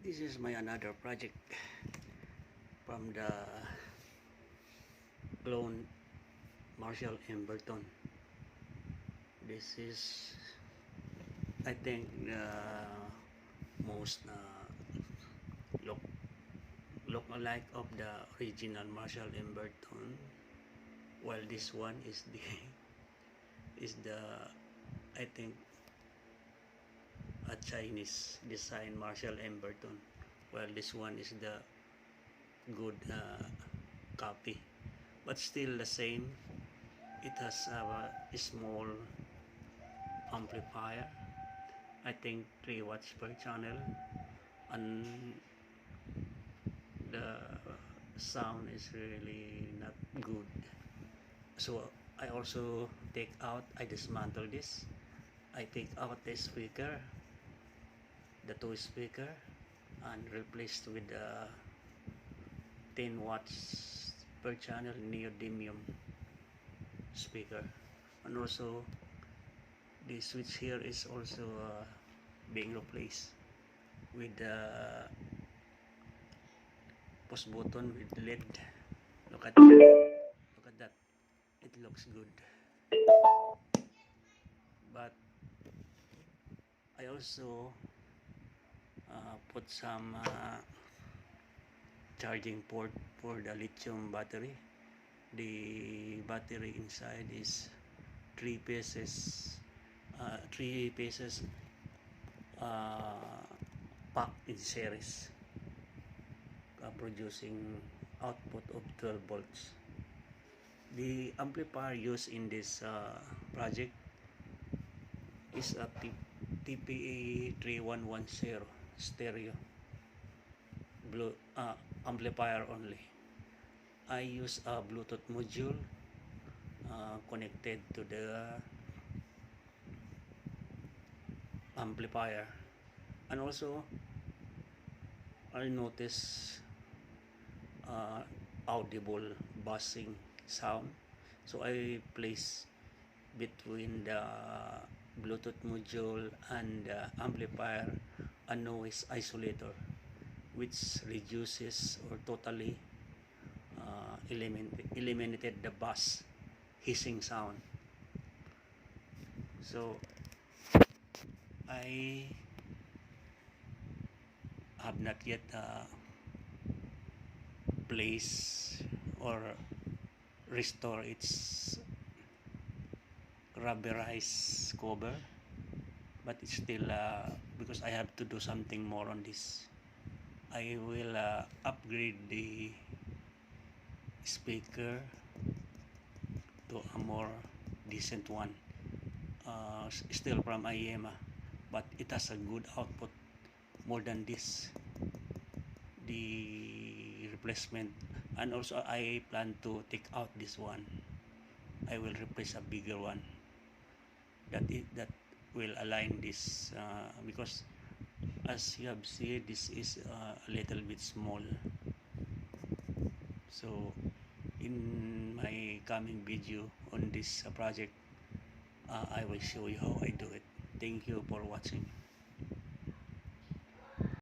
This is my another project from the clone Marshall Emberton. This is, I think, the most look alike of the original Marshall Emberton. While this one is the I think a Chinese design Marshall Emberton, while this one is the good copy, but still the same. It has a small amplifier, I think 3 watts per channel, and the sound is really not good. So I also I dismantle this. I take out the speaker, the 2 speaker, and replaced with the 10 watts per channel neodymium speaker. And also the switch here is also being replaced with the push button with LED. Look at that, it looks good. But I also put some charging port for the lithium battery. The battery inside is 3 pieces packed in series, producing output of 12 volts. The amplifier used in this project is a TPA3110 stereo amplifier only. I use a Bluetooth module connected to the amplifier, and also I notice audible buzzing sound, so I place between the Bluetooth module and the amplifier a noise isolator, which reduces or totally eliminated the buzz hissing sound. So I have not yet place or restore its rubberized cover, but it's still because I have to do something more on this. I will upgrade the speaker to a more decent one, still from IEMA, but it has a good output, more than this, the replacement. And also I plan to take out this one. I will replace a bigger one that will align this, because as you have seen, this is a little bit small. So in my coming video on this project, I will show you how I do it. Thank you for watching.